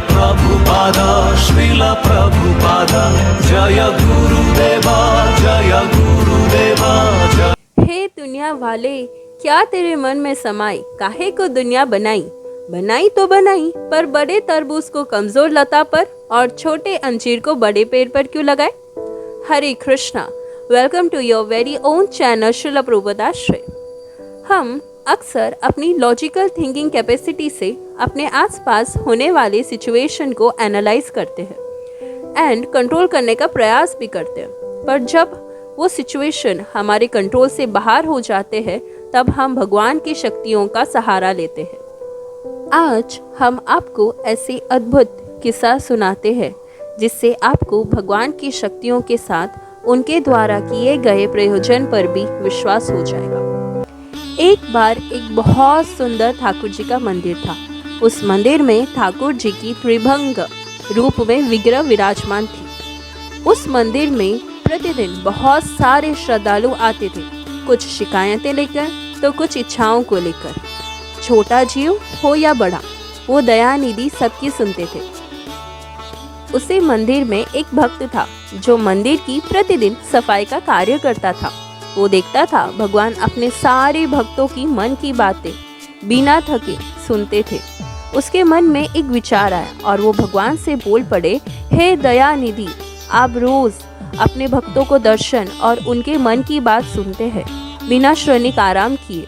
प्रभुपाद श्रील प्रभुपाद जय गुरुदेवा जय गुरुदेवा जय। हे दुनिया वाले, क्या तेरे मन में समाई, काहे को दुनिया बनाई। बनाई तो बनाई, पर बड़े तरबूज को कमजोर लता पर और छोटे अंजीर को बड़े पेड़ पर क्यों लगाए। Hare Krishna. Welcome to your very own channel Srila Prabhupada Ashray. हम अक्सर अपनी लॉजिकल थिंकिंग कैपेसिटी से अपने आसपास होने वाले सिचुएशन को एनालाइज करते हैं एंड कंट्रोल करने का प्रयास भी करते हैं, पर जब वो सिचुएशन हमारे कंट्रोल से बाहर हो जाते हैं तब हम भगवान की शक्तियों का सहारा लेते हैं। आज हम आपको ऐसे अद्भुत किस्सा सुनाते हैं जिससे आपको भगवान की शक्तियों के साथ उनके द्वारा किए गए प्रयोजन पर भी विश्वास हो जाएगा। एक बार एक बहुत सुंदर ठाकुर जी का मंदिर था। उस मंदिर में ठाकुर जी की त्रिभंग रूप में विग्रह विराजमान थी। उस मंदिर में प्रतिदिन बहुत सारे श्रद्धालु आते थे, कुछ शिकायतें लेकर तो कुछ इच्छाओं को लेकर। छोटा जीव हो या बड़ा, वो दयानिधि सबकी सुनते थे। उसी मंदिर में एक भक्त था जो मंदिर की प्रतिदिन सफाई का कार्य करता था। वो देखता था भगवान अपने सारे भक्तों की मन की बातें बिना थके सुनते थे। उसके मन में एक विचार आया और वो भगवान से बोल पड़े, हे दयानिधि, आप रोज अपने भक्तों को दर्शन और उनके मन की बात सुनते हैं बिना क्षणिक आराम किए।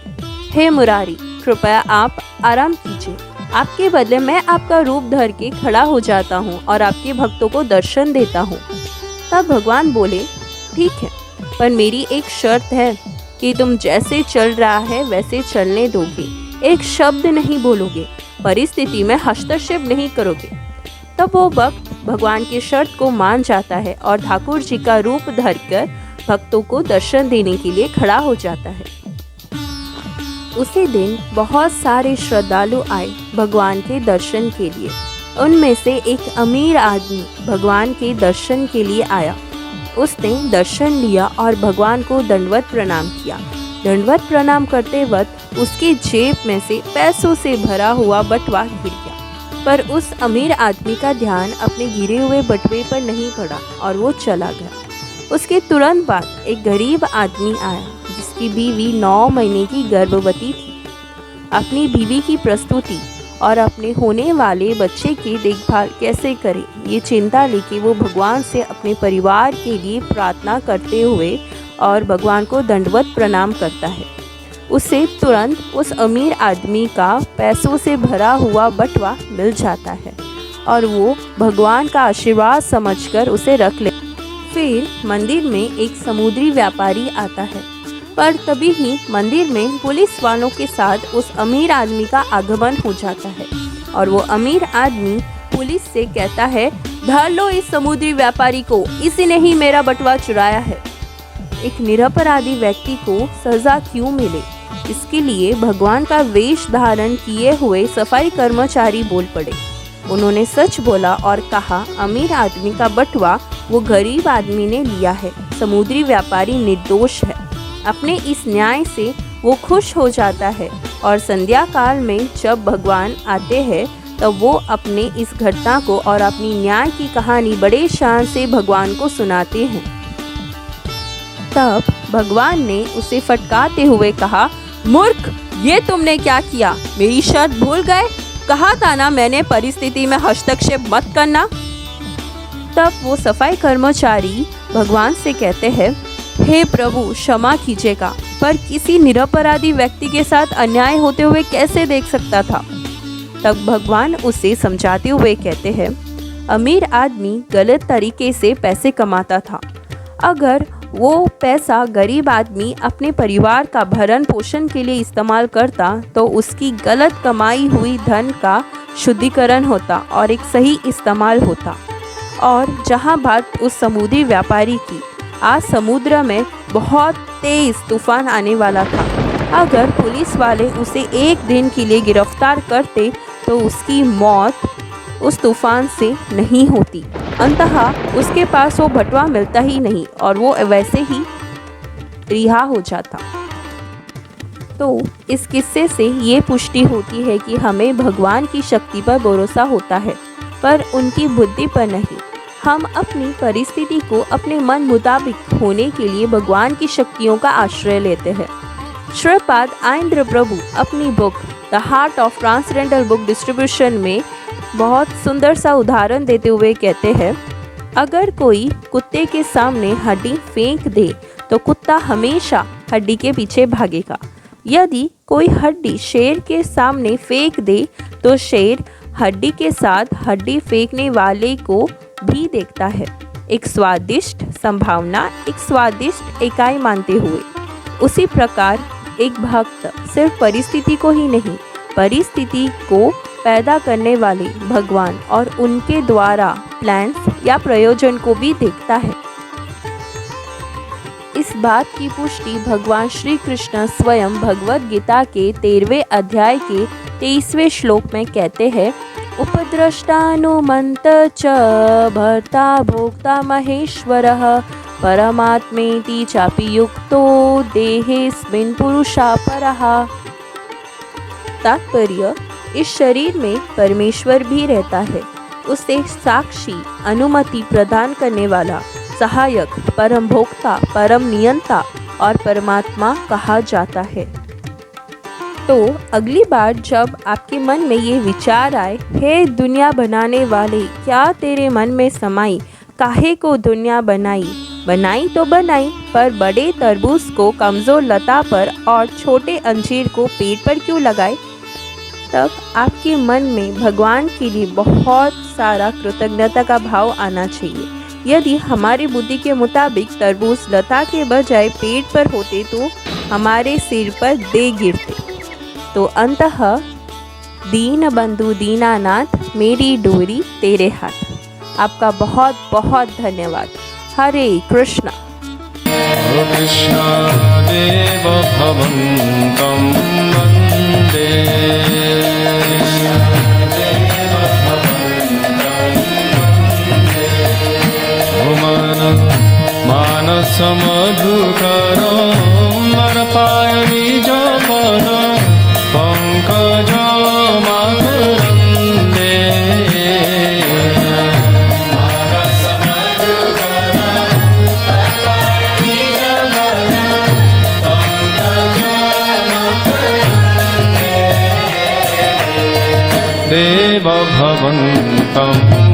हे मुरारी, कृपया आप आराम कीजिए। आपके बदले मैं आपका रूप धर के खड़ा हो जाता हूँ और आपके भक्तों को दर्शन देता हूँ। तब भगवान बोले, ठीक है, पर मेरी एक शर्त है कि तुम जैसे चल रहा है वैसे चलने दोगे, एक शब्द नहीं बोलोगे, परिस्थिति में हस्तक्षेप नहीं करोगे। तब वो भक्त भगवान की शर्त को मान जाता है और ठाकुर जी का रूप धरकर भक्तों को दर्शन देने के लिए खड़ा हो जाता है। उसी दिन बहुत सारे श्रद्धालु आए भगवान के दर्शन के लिए। उनमें से एक अमीर आदमी भगवान के दर्शन के लिए आया। उसने दर्शन लिया और भगवान को दंडवत प्रणाम किया। दंडवत प्रणाम करते वक्त उसके जेब में से पैसों से भरा हुआ बटुआ गिर गया, पर उस अमीर आदमी का ध्यान अपने गिरे हुए बटुए पर नहीं पड़ा और वो चला गया। उसके तुरंत बाद एक गरीब आदमी आया जिसकी बीवी 9 महीने की गर्भवती थी। अपनी बीवी की प्रस्तुति और अपने होने वाले बच्चे की देखभाल कैसे करे, ये चिंता लेके वो भगवान से अपने परिवार के लिए प्रार्थना करते हुए और भगवान को दंडवत प्रणाम करता है। उसे तुरंत उस अमीर आदमी का पैसों से भरा हुआ बटुआ मिल जाता है और वो भगवान का आशीर्वाद समझकर उसे रख ले। फिर मंदिर में एक समुद्री व्यापारी आता है, पर तभी ही मंदिर में पुलिस वालों के साथ उस अमीर आदमी का आगमन हो जाता है और वो अमीर आदमी पुलिस से कहता है, धर लो इस समुद्री व्यापारी को, इसी ने ही मेरा बटुआ चुराया है। एक निरपराधी व्यक्ति को सजा क्यों मिले, इसके लिए भगवान का वेश धारण किए हुए सफाई कर्मचारी बोल पड़े। उन्होंने सच बोला और कहा, अमीर आदमी का बटुआ वो गरीब आदमी ने लिया है, समुद्री व्यापारी निर्दोष है। अपने इस न्याय से वो खुश हो जाता है और संध्या काल में जब भगवान आते हैं तब वो अपने इस घटना को और अपनी न्याय की कहानी बड़े शान से भगवान को सुनाते हैं। तब भगवान ने उसे फटकारते हुए कहा, मूर्ख, ये तुमने क्या किया, मेरी शर्त भूल गए, कहा था ना मैंने परिस्थिति में हस्तक्षेप मत करना। तब वो सफाई कर्मचारी भगवान से कहते हैं, हे प्रभु, क्षमा कीजिएगा, पर किसी निरपराधी व्यक्ति के साथ अन्याय होते हुए कैसे देख सकता था। तब भगवान उसे समझाते हुए कहते हैं, अमीर आदमी गलत तरीके से पैसे कमाता था। अगर वो पैसा गरीब आदमी अपने परिवार का भरण पोषण के लिए इस्तेमाल करता तो उसकी गलत कमाई हुई धन का शुद्धिकरण होता और एक सही इस्तेमाल होता। और जहाँ बात उस समुद्री व्यापारी की, आज समुद्र में बहुत तेज तूफान आने वाला था। अगर पुलिस वाले उसे एक दिन के लिए गिरफ्तार करते तो उसकी मौत उस तूफान से नहीं होती। अंततः उसके पास वो बटुआ मिलता ही नहीं और वो वैसे ही रिहा हो जाता। तो इस किस्से से ये पुष्टि होती है कि हमें भगवान की शक्ति पर भरोसा होता है। पर उनकी बुद्धि पर नहीं। हम अपनी परिस्थिति को अपने मन मुताबिक होने के लिए भगवान की शक्तियों का आश्रय लेते हैं। श्रीपाद आइंद्र प्रभु अपनी book the heart of transcendental book distribution में बहुत सुंदर सा उदाहरण देते हुए कहते हैं, अगर कोई कुत्ते के सामने हड्डी फेंक दे तो कुत्ता हमेशा हड्डी के पीछे भागेगा। यदि कोई हड्डी शेर के सामने फेंक दे तो शेर हड्डी के साथ हड्डी फेंकने वाले को भी देखता है। एक स्वादिष्ट संभावना एक स्वादिष्ट इकाई मानते हुए, उसी प्रकार एक भक्त सिर्फ परिस्थिति को ही नहीं, परिस्थिति को पैदा करने वाले भगवान और उनके द्वारा प्लान्स या प्रयोजन को भी देखता है। इस बात की पुष्टि भगवान श्री कृष्ण स्वयं भगवद गीता के 13वें अध्याय के 23वें श्लोक में कहते हैं, उपद्रष्टानुमंत च भर्ता भोक्ता महेश्वरः परमात्मेति चापि युक्तो देहेस्मिन् पुरुषा परः। तात्पर्य, इस शरीर में परमेश्वर भी रहता है, उसे साक्षी, अनुमति प्रदान करने वाला, सहायक, परम भोक्ता, परम नियंता और परमात्मा कहा जाता है। तो अगली बार जब आपके मन में ये विचार आए, हे दुनिया बनाने वाले, क्या तेरे मन में समाई, काहे को दुनिया बनाई, बनाई तो बनाई, पर बड़े तरबूज को कमज़ोर लता पर और छोटे अंजीर को पेड़ पर क्यों लगाए, तब आपके मन में भगवान के लिए बहुत सारा कृतज्ञता का भाव आना चाहिए। यदि हमारी बुद्धि के मुताबिक तरबूज लता के बजाय पेड़ पर होते तो हमारे सिर पर दे गिरते। तो अंतः दीन बंधु दीनानाथ, मेरी डोरी तेरे हाथ। आपका बहुत बहुत धन्यवाद। हरे कृष्णा। कृष्ण देव भवन्तं वन्दे मानस मधुकर मर्पाय निज पद पंकज मातरंदे। देव भवन्तं